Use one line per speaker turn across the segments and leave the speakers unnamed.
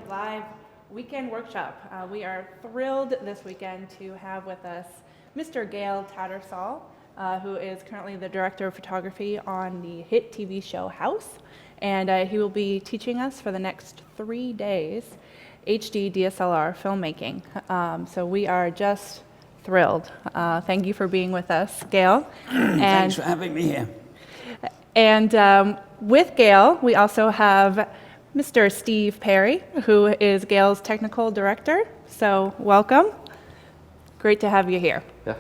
live weekend workshop. We are thrilled this weekend to have with us Mr. Gail Tattersall, who is currently the director of photography on the hit TV show House, and he will be teaching us for the next 3 days HD DSLR filmmaking. So we are just thrilled. Thank you for being with us, Gail.
Thanks for having me here.
And with Gail, we also have Mr. Steve Perry, who is Gail's technical director. So welcome. Great to have you here.
Yeah.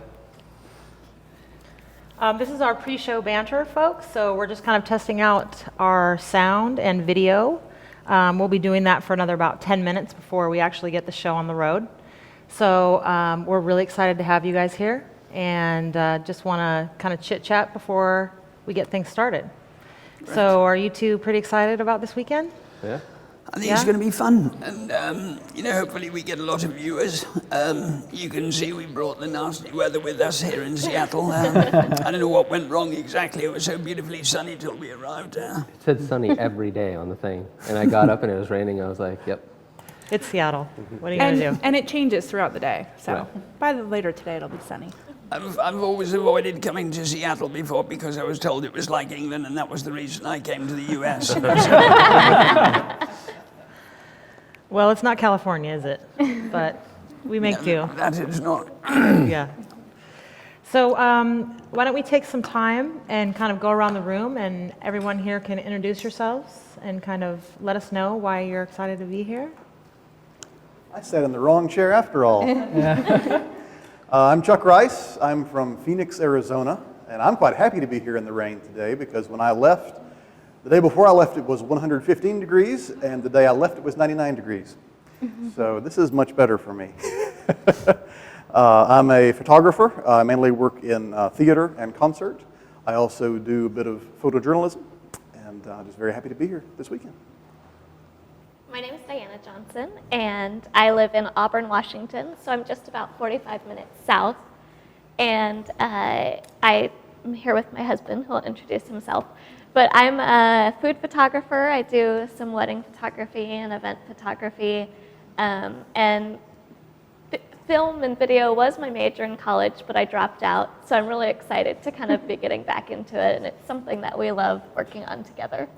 This is our pre-show banter, folks. So we're just kind of testing out our sound and video. We'll be doing that for another about 10 minutes before we actually get the show on the road. So we're really excited to have you guys here, and just want to kind of chit-chat before we get things started. Right. So are you two pretty excited about this weekend?
Yeah.
I think it's going to be fun, and hopefully we get a lot of viewers. You can see we brought the nasty weather with us here in Seattle. I don't know what went wrong exactly. It was so beautifully sunny till we arrived.
It said sunny every day on the thing, and I got up and it was raining. I was like, yep.
It's Seattle. What are you going to do?
And it changes throughout the day, so
Right.
by the later today it'll be sunny.
I've always avoided coming to Seattle before because I was told it was like England, and that was the reason I came to the US.
Well, it's not California, is it? But we make do.
That is not.
Yeah. So why don't we take some time and kind of go around the room, and everyone here can introduce yourselves and kind of let us know why you're excited to be here.
I sat in the wrong chair after all. I'm Chuck Rice. I'm from Phoenix, Arizona, and I'm quite happy to be here in the rain today because when I left, the day before I left it was 115 degrees, and the day I left it was 99 degrees. So this is much better for me. I'm a photographer. I mainly work in theater and concert. I also do a bit of photojournalism, and I'm just very happy to be here this weekend.
My name is Diana Johnson, and I live in Auburn, Washington, so I'm just about 45 minutes south. And I'm here with my husband, who will introduce himself. But I'm a food photographer. I do some wedding photography and event photography. And film and video was my major in college, but I dropped out. So I'm really excited to kind of be getting back into it, and it's something that we love working on together.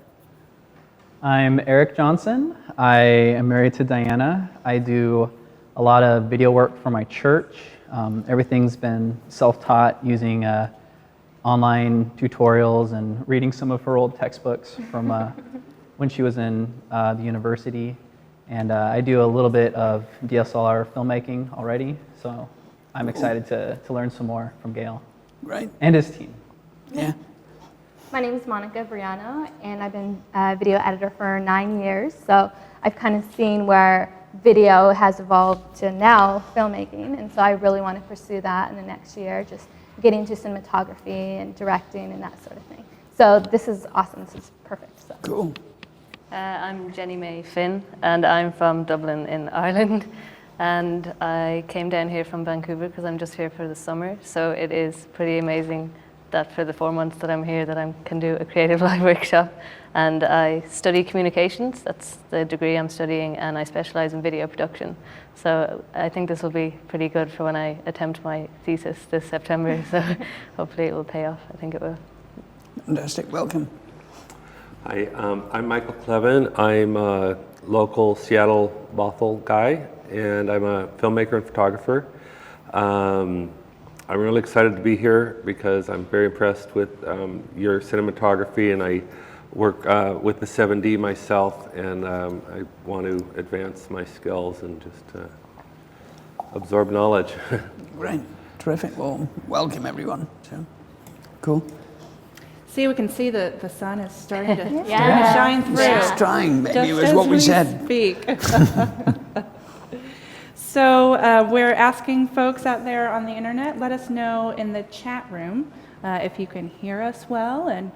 I'm Eric Johnson. I am married to Diana. I do a lot of video work for my church. Everything's been self-taught using online tutorials and reading some of her old textbooks from when she was in the university. And I do a little bit of DSLR filmmaking already, so I'm excited to learn some more from Gail.
Right.
And his team.
Yeah.
My name is Monica Briano, and I've been a video editor for 9 years, so I've kind of seen where video has evolved to now filmmaking, and so I really want to pursue that in the next year, just getting into cinematography and directing and that sort of thing. So this is awesome. This is perfect. So.
Cool.
I'm Jenny May Finn, and I'm from Dublin in Ireland, and I came down here from Vancouver because I'm just here for the summer, so it is pretty amazing that for the 4 months that I'm here that I can do a creative live workshop. And I study communications, that's the degree I'm studying, and I specialize in video production. So I think this will be pretty good for when I attempt my thesis this September, so hopefully it will pay off. I think it will.
Fantastic, welcome.
Hi, I'm Michael Clevin. I'm a local Seattle Bothell guy, and I'm a filmmaker and photographer. I'm really excited to be here because I'm very impressed with your cinematography, and I work with the 7D myself, and I want to advance my skills and just absorb knowledge.
Great, terrific. Well, welcome everyone. So, cool.
See, we can see that the sun is starting to shine through.
It's trying, maybe
Just
was what we said.
Speak. So we're asking folks out there on the internet, let us know in the chat room if you can hear us well, and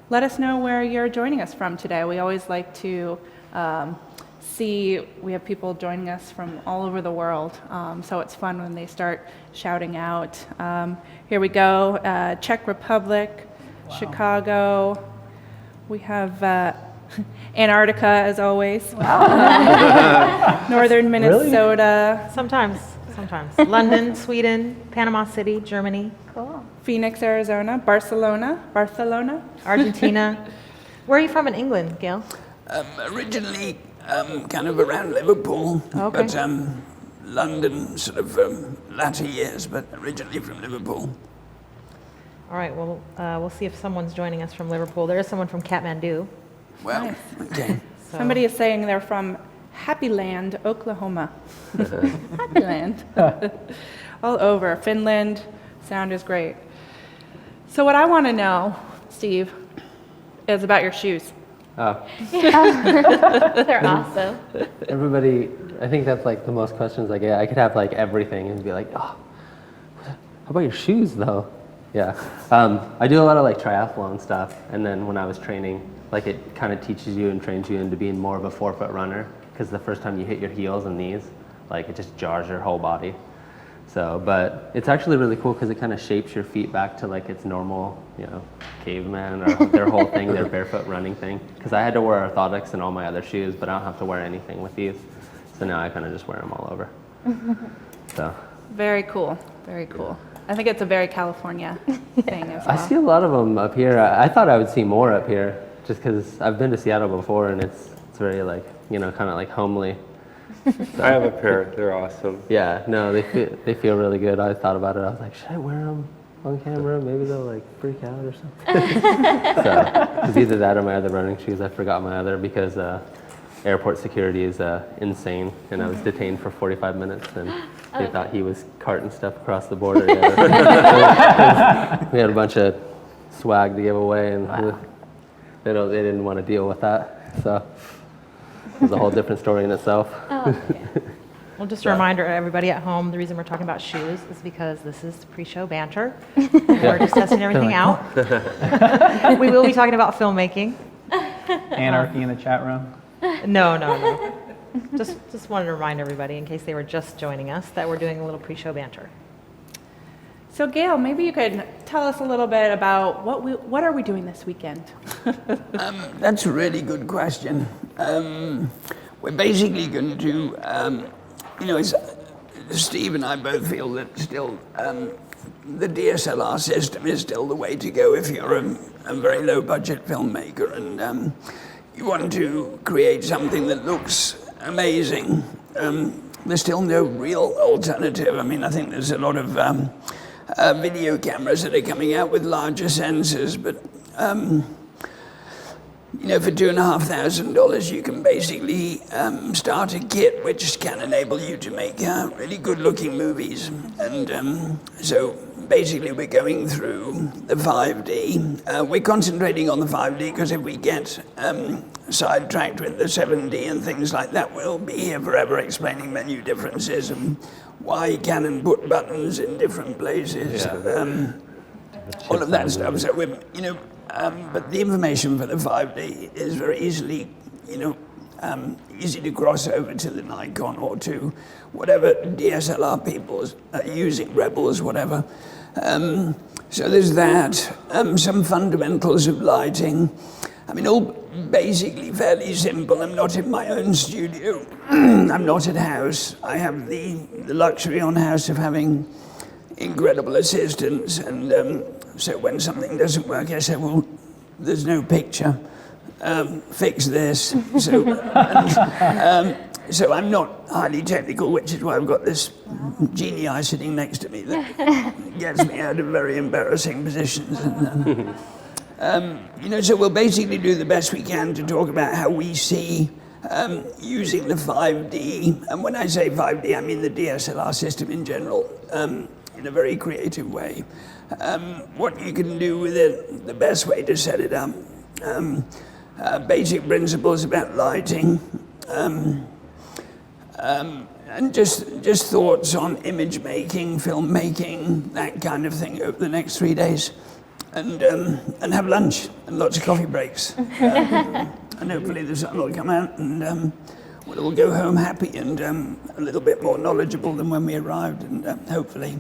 let us know where you're joining us from today. We always like to see, we have people joining us from all over the world, so it's fun when they start shouting out. Here we go, Czech Republic, Chicago. We have Antarctica, as always. Northern Minnesota.
Sometimes. London, Sweden, Panama City, Germany,
Cool.
Phoenix, Arizona. Barcelona.
Argentina. Where are you from in England, Gail?
Originally, kind of around Liverpool,
Okay.
but London sort of latter years, but originally from Liverpool.
All right, well, we'll see if someone's joining us from Liverpool. There is someone from Kathmandu.
Well,
Nice.
okay.
So.
Somebody is saying they're from Happy Land, Oklahoma. Happy Land. All over. Finland. Sound is great. So what I want to know, Steve, is about your shoes.
Oh,
They're awesome.
everybody, I think that's like the most questions I get. I could have like everything and be like, oh, how about your shoes though? Yeah. I do a lot of like triathlon stuff, and then when I was training, like it kind of teaches you and trains you into being more of a 4-foot runner, because the first time you hit your heels and knees, like it just jars your whole body. So, but it's actually really cool because it kind of shapes your feet back to like its normal, you know, caveman or their whole thing, their barefoot running thing. Because I had to wear orthotics in all my other shoes, but I don't have to wear anything with these. So now I kind of just wear them all over. So.
Very cool. Very cool. I think it's a very California thing as well.
I see a lot of them up here. I thought I would see more up here, just because I've been to Seattle before, and it's very like, you know, kind of like homely.
I have a pair. They're awesome.
Yeah, no, they feel really good. I thought about it. I was like, should I wear them on camera? Maybe they'll like freak out or something. So it's either that or my other running shoes. I forgot my other because airport security is insane, and I was detained for 45 minutes, and they thought he was carting stuff across the border. We had a bunch of swag to give away, and they didn't want to deal with that. So it was a whole different story in itself.
Well, just a reminder to everybody at home, the reason we're talking about shoes is because this is pre-show banter. We're just testing everything out. We will be talking about filmmaking.
Anarchy in the chat room.
No. Just wanted to remind everybody, in case they were just joining us, that we're doing a little pre-show banter.
So Gail, maybe you could tell us a little bit about what are we doing this weekend?
That's a really good question. We're basically going to, Steve and I both feel that still the DSLR system is still the way to go if you're a very low budget filmmaker and you want to create something that looks amazing. There's still no real alternative. I mean, I think there's a lot of video cameras that are coming out with larger sensors, but for $2,500 you can basically start a kit which can enable you to make really good-looking movies. And so basically we're going through the 5D. We're concentrating on the 5D because if we get sidetracked with the 7D and things like that, we'll be here forever explaining menu differences and why Canon put buttons in different places. All of that stuff. So we're, but the information for the 5D is very easily, easy to cross over to the Nikon or to whatever DSLR people are using, Rebels, whatever. So there's that. Some fundamentals of lighting. I mean, all basically fairly simple. I'm not in my own studio. I'm not at house. I have the luxury on house of having incredible assistants, and so when something doesn't work, I say, well, there's no picture. Fix this. So I'm not highly technical, which is why I've got this genii sitting next to me that gets me out of very embarrassing positions. And, so we'll basically do the best we can to talk about how we see using the 5D. And when I say 5D, I mean the DSLR system in general, in a very creative way. What you can do with it, the best way to set it up, basic principles about lighting, and just thoughts on image making, film making, that kind of thing over the next 3 days. And have lunch and lots of coffee breaks. And hopefully the sun will come out and we'll all go home happy and a little bit more knowledgeable than when we arrived, and hopefully.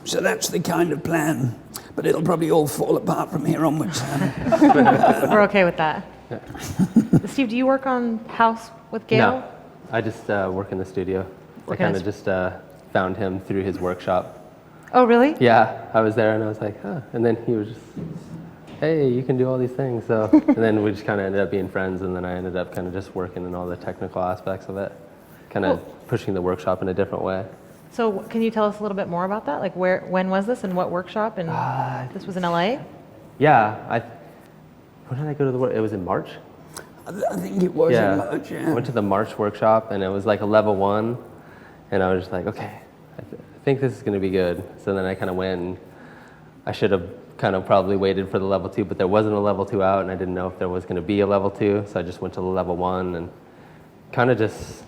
So that's the kind of plan, but it'll probably all fall apart from here onwards.
We're okay with that. Steve, do you work on house with Gail?
No, I just work in the studio. I
Work in
kind
the
of just found him through his workshop.
Oh, really?
Yeah, I was there and I was like, huh. And then he was just, hey, you can do all these things. So, and then we just kind of ended up being friends, and then I ended up kind of just working in all the technical aspects of it, kind of pushing the workshop in a different way.
So can you tell us a little bit more about that? Like when was this and what workshop? And this was in LA?
Yeah, when did I go to the work? It was in March.
I think it was in March,
I went to the March workshop, and it was like a level 1, and I was just like, okay, I think this is going to be good. So then I kind of went, and I should have kind of probably waited for the level 2, but there wasn't a level 2 out, and I didn't know if there was going to be a level 2, so I just went to the level 1 and kind of just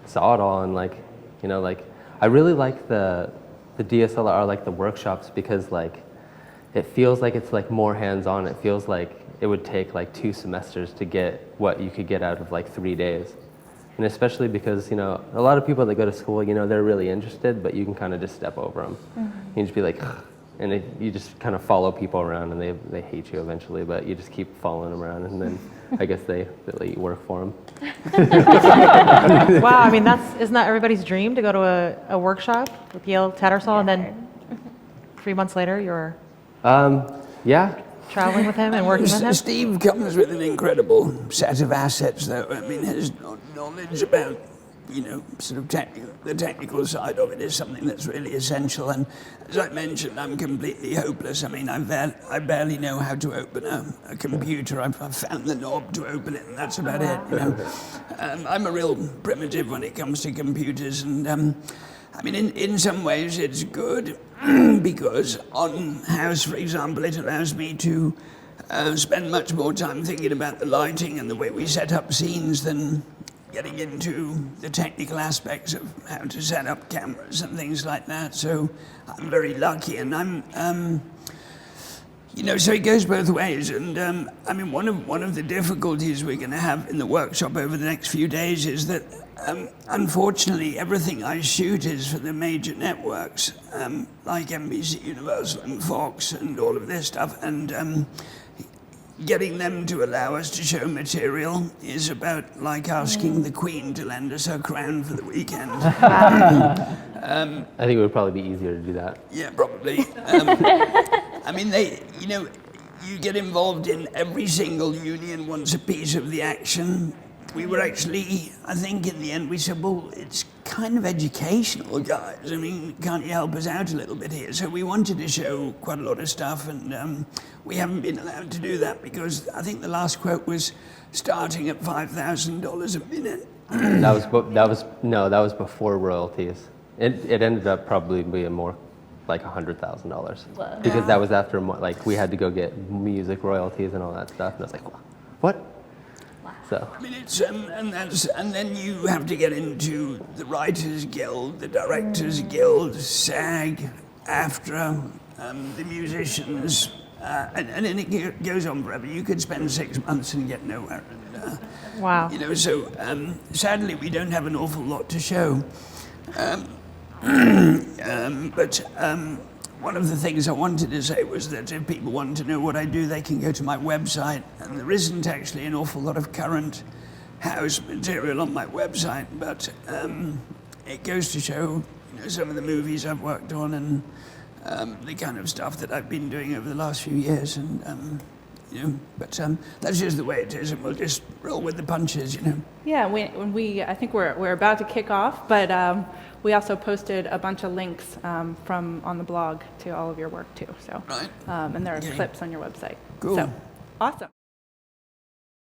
saw it all, and like, you know, like I really like the DSLR, like the workshops, because like it feels like it's like more hands-on. It feels like it would take like 2 semesters to get what you could get out of like 3 days. And especially because, you know, a lot of people that go to school, you know, they're really interested, but you can kind of just step over them. You can just be like, and you just kind of follow people around, and they hate you eventually, but you just keep following them around, and then I guess they let you work for them.
Wow, I mean, isn't that everybody's dream, to go to a workshop with Yale Tattersall, and then 3 months later you're
Yeah.
traveling with him and working with him?
Steve comes with an incredible set of assets, though. I mean, his knowledge about, you know, sort of the technical side of it is something that's really essential. And as I mentioned, I'm completely hopeless. I mean, I barely know how to open a computer. I've found the knob to open it, and that's about it. You know, I'm a real primitive when it comes to computers, and I mean, in some ways it's good because on House, for example, it allows me to spend much more time thinking about the lighting and the way we set up scenes than getting into the technical aspects of how to set up cameras and things like that. So I'm very lucky, and I'm, you know, so it goes both ways. And I mean, one of the difficulties we're going to have in the workshop over the next few days is that unfortunately everything I shoot is for the major networks, like NBC, Universal, and Fox, and all of this stuff. And getting them to allow us to show material is about like asking the Queen to lend us her crown for the weekend.
I think it would probably be easier to do that.
Yeah, probably. I mean, you know, you get involved in every single union wants a piece of the action. We were actually, I think in the end we said, well, it's kind of educational, guys. I mean, can't you help us out a little bit here? So we wanted to show quite a lot of stuff, and we haven't been allowed to do that because I think the last quote was starting at $5,000 a minute.
That was before royalties. It ended up probably being more like $100,000 because that was after like we had to go get music royalties and all that stuff, and I was like, what? So.
I mean, it's and then you have to get into the Writers Guild, the Directors Guild, SAG, AFTRA, the musicians, and then it goes on forever. You could spend 6 months and get nowhere. And,
Wow.
You know, so sadly we don't have an awful lot to show. But one of the things I wanted to say was that if people want to know what I do, they can go to my website, and there isn't actually an awful lot of current house material on my website, but it goes to show, you know, some of the movies I've worked on and the kind of stuff that I've been doing over the last few years, and you know, but that's just the way it is, and we'll just roll with the punches, you know.
Yeah, I think we're about to kick off, but we also posted a bunch of links from on the blog to all of your work too. So,
Right.
and there are
Okay.
clips on your website.
Cool.
So, awesome.